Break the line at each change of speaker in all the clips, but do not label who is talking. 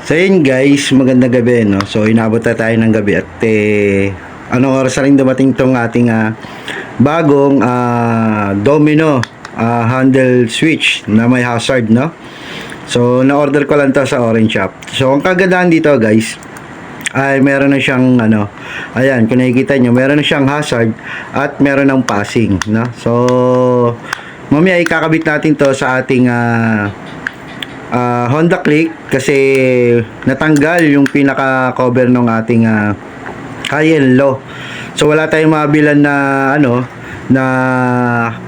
So yun guys, magandang gabi, no? So inabot na tayo ng gabi at anong oras na rin dumating tong ating bagong domino handle switch na may hazard, no? So na-order ko lang to sa Orange Shop. So ang kagandahan dito guys ay meron na siyang ayan, kung nakikita nyo, meron na siyang hazard at meron ng passing, no? So mamaya ikakabit natin to sa ating Honda Click kasi natanggal yung pinaka cover ng ating high and low. So wala tayong mabilan na na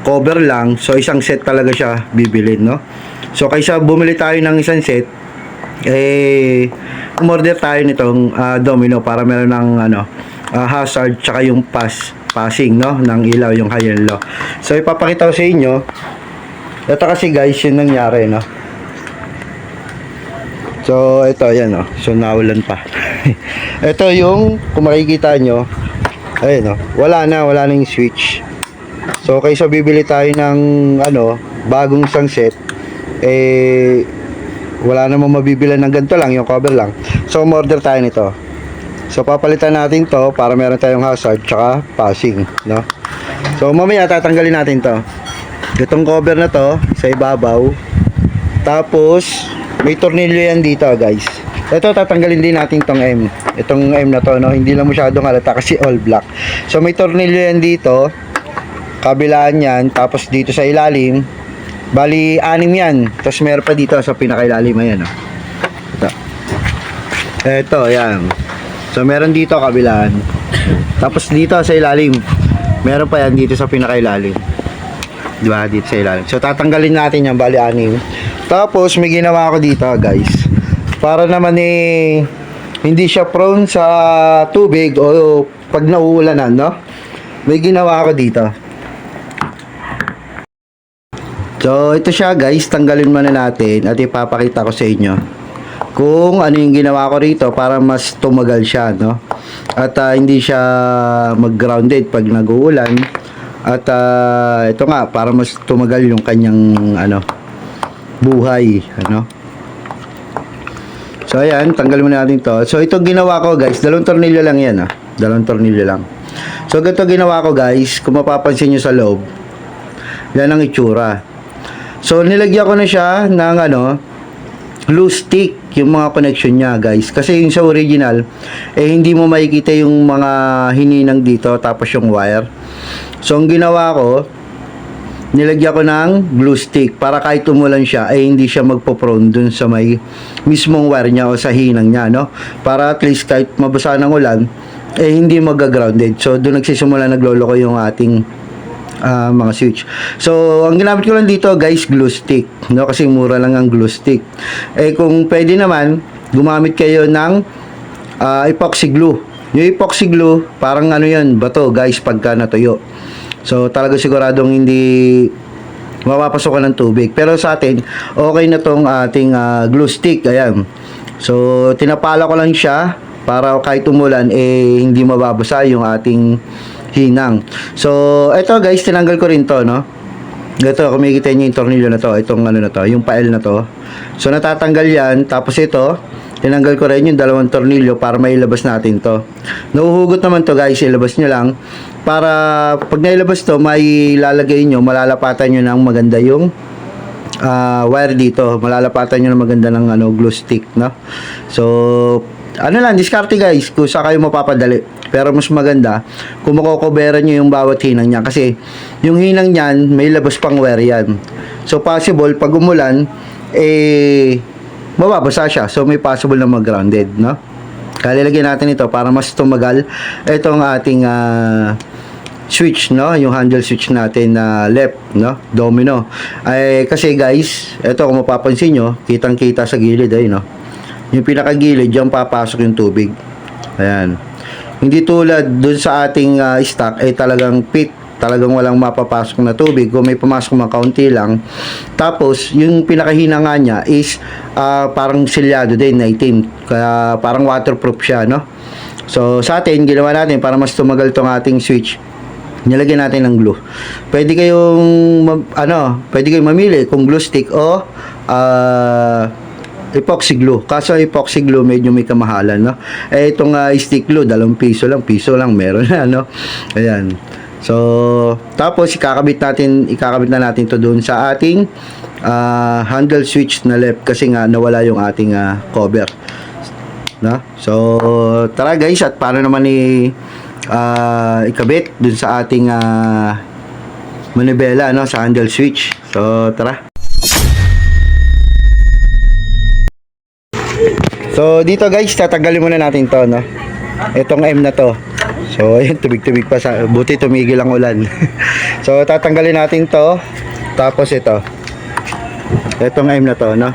cover lang. So isang set talaga siya bibilin, no? So kaysa bumili tayo ng isang set, umorder tayo nitong domino para meron ng hazard tsaka yung passing, no, ng ilaw, yung high and low. So ipapakita ko sa inyo. Ito kasi guys yung nangyari, no? So ito, ayan, oh. So nawalan pa. Ito yung kung makikita nyo, ayun, oh. Wala na yung switch. So kaysa bibili tayo ng bagong isang set, wala namang mabibilan ng ganito lang, yung cover lang. So umorder tayo nito. So papalitan natin to para meron tayong hazard tsaka passing, no? So mamaya tatanggalin natin to. Itong cover na to sa ibabaw. Tapos may tornilyo yan dito guys. Ito tatanggalin din natin tong M. Itong M na to, no? Hindi lang masyadong halata kasi all black. So may tornilyo yan dito. Kabilaan yan. Tapos dito sa ilalim. Bali 6 yan. Tapos meron pa dito sa pinakailalim. Ayan, oh. Ito, yan. So meron dito kabilaan. Tapos dito sa ilalim. Meron pa yan dito sa pinakailalim. Diba? Dito sa ilalim. So tatanggalin natin yan. Bali 6. Tapos may ginawa ako dito guys, para naman hindi siya prone sa tubig o pag nauulanan, no? May ginawa ako dito. So ito siya guys, tanggalin muna natin at ipapakita ko sa inyo kung ano yung ginawa ko rito para mas tumagal siya, no? At hindi siya mag-grounded pag nag-uulan. At ito nga, para mas tumagal yung kanyang buhay, So ayan, tanggalin muna natin to. So ito ginawa ko guys, 2 tornilyo lang yan, 2 tornilyo lang. So ganito ginawa ko guys, kung mapapansin nyo sa loob, yan ang itsura. So nilagyan ko na siya ng glue stick, yung mga connection niya guys, kasi yung sa original hindi mo makikita yung mga hininang dito, tapos yung wire. So ang ginawa ko, nilagyan ko ng glue stick para kahit umulan siya hindi siya magpo-prone dun sa may mismong wire niya o sa hinang niya, no? Para at least kahit mabasa ng ulan hindi mag-grounded. So doon nagsisimula nagloloko yung ating mga switch. So ang ginamit ko lang dito guys, glue stick, no? Kasi mura lang ang glue stick. Kung pwede naman gumamit kayo ng epoxy glue. Yung epoxy glue parang yan, bato guys pagka natuyo. So talaga siguradong hindi mapapasokan ng tubig. Pero sa atin, okay na tong ating glue stick. Ayan. So tinapala ko lang siya para kahit umulan hindi mababasa yung ating hinang. So ito guys, tinanggal ko rin to, no? Ito, kung makikita nyo yung tornilyo na to, itong na to, yung pael na to. So natatanggal yan. Tapos ito, tinanggal ko rin yung 2 tornilyo para mailabas natin to. Nahuhugot naman to guys, ilabas nyo lang. Para pag nailabas to, may lalagay nyo, malalapatan nyo ng maganda yung wire dito. Malalapatan nyo ng maganda ng glue stick, no? So lang, diskarte guys, kung saan kayo mapapadali. Pero mas maganda kung makokoberan nyo yung bawat hinang niya, kasi yung hinang niyan may labas pang wire yan. So possible pag umulan mababasa siya. So may possible na mag-grounded, no? Kaya lalagyan natin ito para mas tumagal itong ating switch, no? Yung handle switch natin na left, no? Domino. Kasi guys, ito kung mapapansin nyo, kitang-kita sa gilid, no? Yung pinakagilid, diyan papasok yung tubig. Ayan. Hindi tulad dun sa ating stock talagang pit. Talagang walang mapapasok na tubig. Kung may pumasok mga kaunti lang. Tapos, yung pinakahina nga niya is parang silyado din na itim. Kaya parang waterproof siya, no? So, sa atin, ginawa natin para mas tumagal tong ating switch. Nilagyan natin ng glue. Pwede kayong pwede kayong mamili kung glue stick o epoxy glue. Kaso epoxy glue medyo may kamahalan, no? Eh itong stick glue, 2 piso lang meron na, no? Ayan. So, tapos ikakabit na natin to doon sa ating handle switch na left kasi nga nawala yung ating cover. No? So, tara guys, at paano naman ikabit dun sa ating manibela, no, sa handle switch. So, tara. So, dito guys, tatanggalin muna natin to, no? Itong M na to. So, ayun, tubig-tubig pa sa, buti tumigil ang ulan. So, tatanggalin natin to. Tapos ito. Itong M na to, no?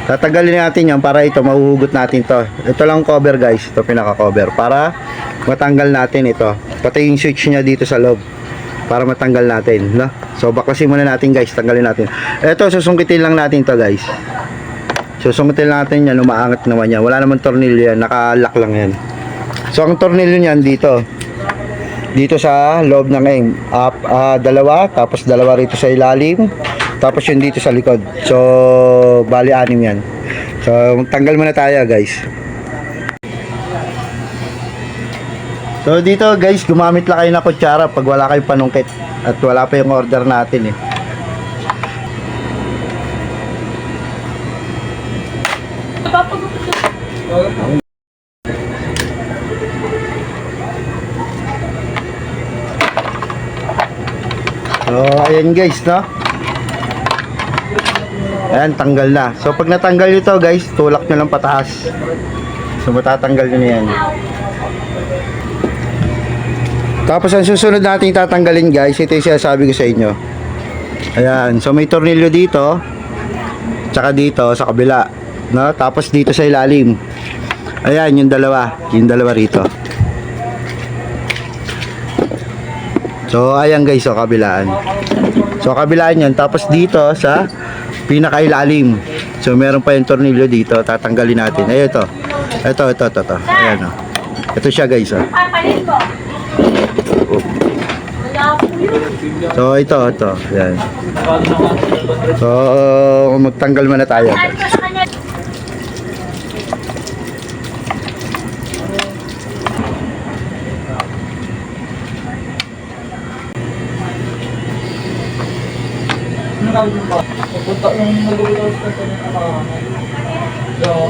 Tatanggalin natin yan para ito, mahuhugot natin to. Ito lang cover guys, ito pinaka-cover. Para matanggal natin ito. Pati yung switch niya dito sa loob. Para matanggal natin, no? So, baklasin muna natin guys, tanggalin natin. Ito, susungkitin lang natin to guys. Susungkitin natin yan, umaangat naman yan. Wala naman tornilyo yan, naka-lock lang yan. So, ang tornilyo niyan dito. Dito sa loob ng M. Dalawa, tapos dalawa rito sa ilalim. Tapos yun dito sa likod. So, bali 6 yan. So, tanggal muna tayo guys. So, dito guys, gumamit lang kayo ng kutsara pag wala kayong panungkit. At wala pa yung order natin eh. So, ayan guys, no? Ayan, tanggal na. So, pag natanggal ito guys, tulak nyo lang pataas. So, matatanggal nyo na yan. Tapos, ang susunod natin tatanggalin guys, ito yung sinasabi ko sa inyo. Ayan, so may tornilyo dito, tsaka dito sa kabila, no? Tapos dito sa ilalim. Ayan, yung dalawa rito. So, ayan guys, so kabilaan. So, kabilaan yan. Tapos dito sa pinakailalim. So, meron pa yung tornilyo dito. Tatanggalin natin. Ay, ito. Ito. Ayan, o. Ito siya guys, o. So, ito. Ayan. So, magtanggal muna tayo guys.
Pupunta yung nag-ulos ka sa nakakamay. So,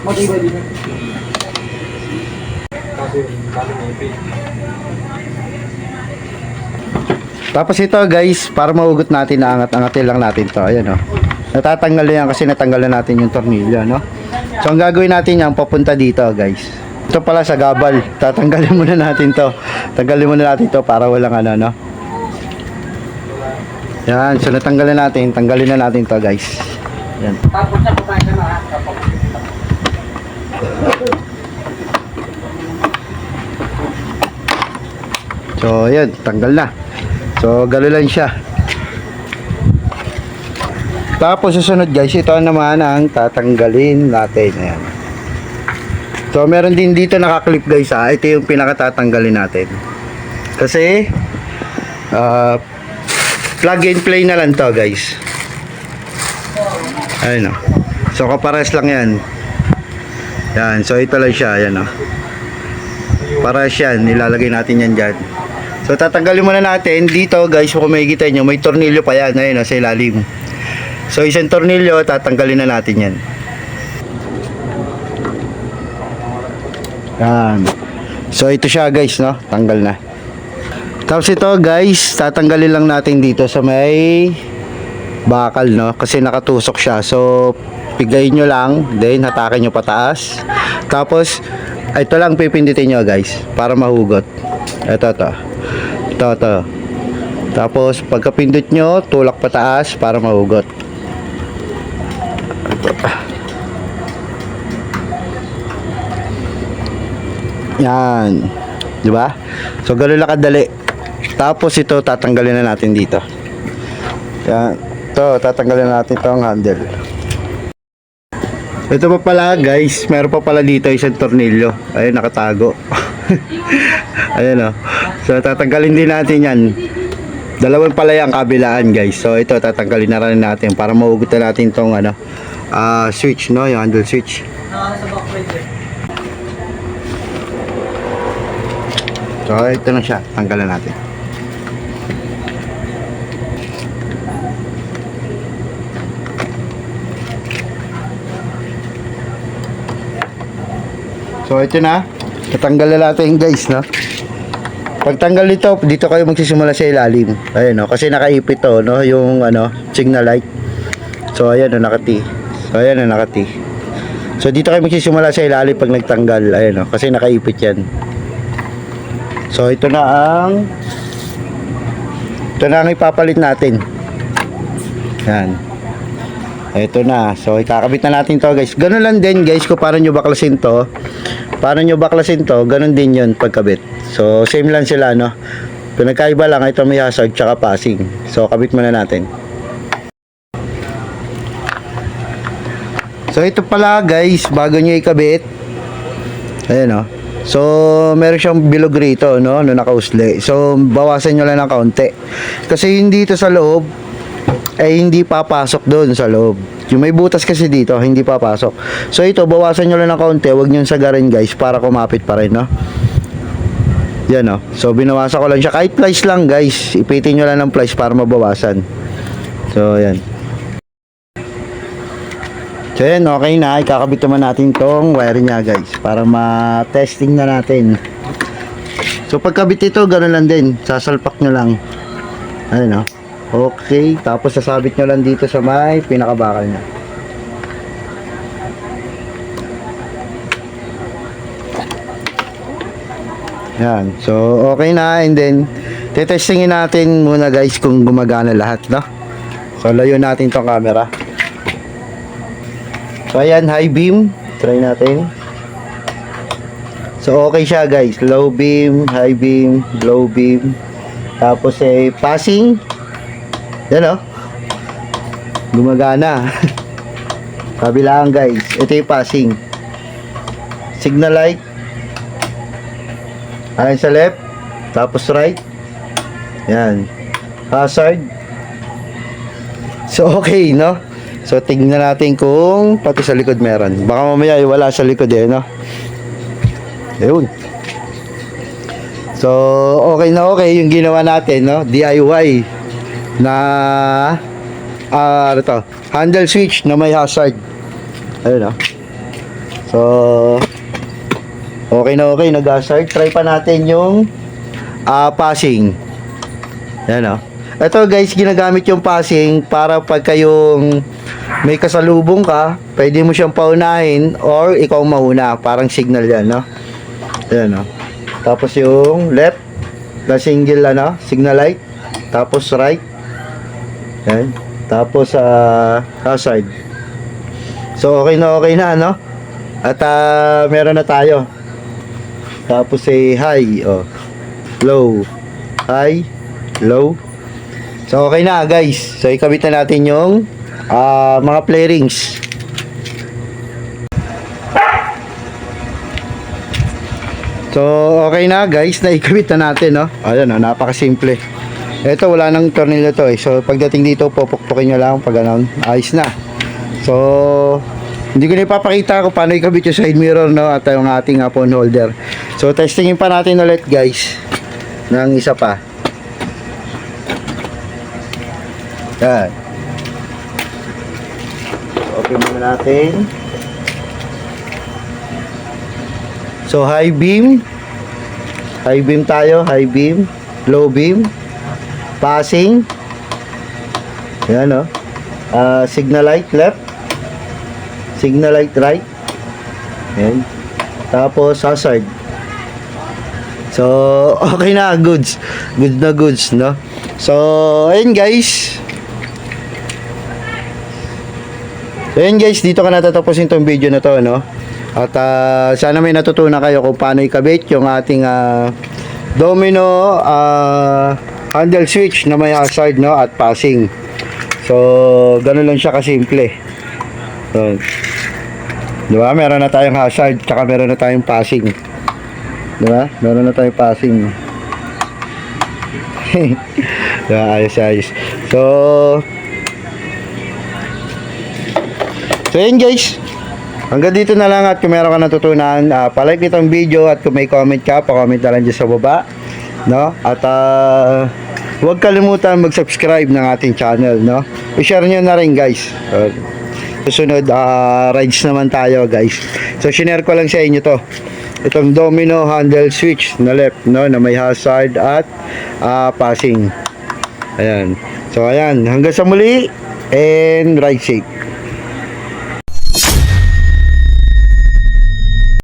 matibay din. Kasi kami may
Tapos ito guys, para mahugot natin, angat-angatin lang natin to. Ayan, o. Natatanggal yan kasi natanggal na natin yung tornilyo, no? So, ang gagawin natin yan, papunta dito guys. Ito pala sa gabal. Tatanggalin muna natin to. Tanggalin muna natin to para walang ano, no? Yan, so natanggalin na natin to guys. Yan.
tapos na kumain ka na.
So, yan, tanggal na. So, gano'n lang siya. Tapos, susunod guys, ito naman ang tatanggalin natin. Ayan. So, meron din dito nakaklip guys, ha. Ito yung pinakatatanggalin natin. Kasi, plug and play na lang to guys. Ayun, o. So, kapares lang yan. Yan, so ito lang siya. Ayan, o. Pares yan, nilalagay natin yan dyan. So, tatanggalin muna natin. Dito guys, kung makikita nyo, may tornilyo pa yan. Ayun, sa ilalim. So, isang tornilyo, tatanggalin na natin yan. Yan. So, ito siya guys, no? Tanggal na. Tapos ito guys, tatanggalin lang natin dito sa may bakal, no? Kasi nakatusok siya. So, pigayin nyo lang. Then, hatakin nyo pataas. Tapos, ito lang pipindutin nyo guys. Para mahugot. Ito. Tapos, pagkapindot nyo, tulak pataas para mahugot. Yan. Diba? So, gano'n lang kadali. Tapos, ito, tatanggalin na natin dito. Yan. Ito, tatanggalin na natin itong handle. Ito pa pala, guys. Meron pa pala dito isang tornilyo. Ayun, nakatago. Ayun, o. So, tatanggalin din natin yan. Dalawang pala yung kabilaan guys. So ito tatanggalin na rin natin para mahugot na natin tong ano, switch, no, yung handle switch.
Nakaka sa back plate eh.
So ito na siya, tanggalan natin. So ito na, tatanggal na natin guys, no. Pagtanggal nito, dito kayo magsisimula sa ilalim. Ayun, no, kasi nakaipit to, no, yung ano, signal light. So ayan, no, nakati. So ayan, no, nakati. So dito kayo magsisimula sa ilalim pag nagtanggal. Ayun, no, kasi nakaipit yan. So ito na ang ipapalit natin. Yan. Ito na. So ikakabit na natin to guys. Ganun lang din guys kung paano nyo baklasin to. Paano nyo baklasin to, ganun din yun pagkabit. So same lang sila, no. Pinagkaiba lang, ito may hazard tsaka passing. So kabit muna natin. So ito pala guys, bago nyo ikabit, ayan, no. So meron siyang bilog rito, no, no, nakausli. So bawasan nyo lang ng kaunti. Kasi yung dito sa loob ay hindi papasok doon sa loob. Yung may butas kasi dito, hindi papasok. So ito, bawasan nyo lang ng kaunti. Huwag nyo sagarin guys, para kumapit pa rin, no. Yan, no. So binawasan ko lang siya. Kahit plies lang guys, ipitin nyo lang ng plies para mabawasan. So yan. So yan, okay na. Ikakabit naman natin tong wire niya guys, para ma-testing na natin. So pagkabit ito, gano'n lang din. Sasalpak nyo lang. Ayun, no. Okay, tapos sasabit nyo lang dito sa may pinakabakal niya. Yan, so okay na. And then tetestingin natin muna guys kung gumagana lahat, no. So layo natin tong camera. So ayan, high beam, try natin. So okay siya guys, low beam, high beam, low beam. Tapos passing. Yan, oh. Gumagana. Kabilaan guys, ito yung passing. Signal light. Ayan sa left, tapos right. Yan. Hazard. So okay, no? So tingnan natin kung pati sa likod meron. Baka mamaya wala sa likod no. Ayun. So okay na okay yung ginawa natin, no? DIY na ano to? Handle switch na may hazard. Ayun, no? So okay na okay, nag-hazard. Try pa natin yung passing. Yan, no? Ito guys, ginagamit yung passing para pag kayong may kasalubong ka, pwede mo siyang paunahin or ikaw mauna, parang signal yan, no? Ayan, no? Tapos yung left na single, ano, signal light, tapos right, ayan, tapos hazard. So okay na, no? At meron na tayo. Tapos high, oh, low, high, low. So okay na guys. So ikabit na natin yung mga play rings. So okay na guys, naikabit na natin, no. Ayun, no, napakasimple. Ito wala nang tornilyo to So pagdating dito, pupukpukin nyo lang pag ganun, ayos na. So hindi ko na ipapakita kung paano ikabit yung side mirror, no, at yung ating phone holder. So testingin pa natin ulit guys ng isa pa. Yan. Okay muna natin. So high beam tayo, high beam, low beam, passing. Yan, no. Signal light left, signal light right. Yan. Tapos hazard. So okay na, goods na goods, no. So ayun guys. Ayun guys, dito ka natatapusin tong video na to, no. At sana may natutunan kayo kung paano ikabit yung ating domino handle switch na may hazard, no, at passing. So ganun lang siya kasimple. So, di ba? Meron na tayong hazard, tsaka meron na tayong passing. Di ba? Meron na tayong passing. Ayos, ayos. So yun guys. Hanggang dito na lang at kung meron ka natutunan, palike itong video at kung may comment ka, pa-comment na lang dyan sa baba. No? At huwag kalimutan mag-subscribe ng ating channel. No? I-share nyo na rin guys. Susunod, rides naman tayo guys. So, shinare ko lang sa inyo to. Itong domino handle switch na left, no? Na may hazard at passing. Ayan. So, ayan. Hanggang sa muli and ride safe.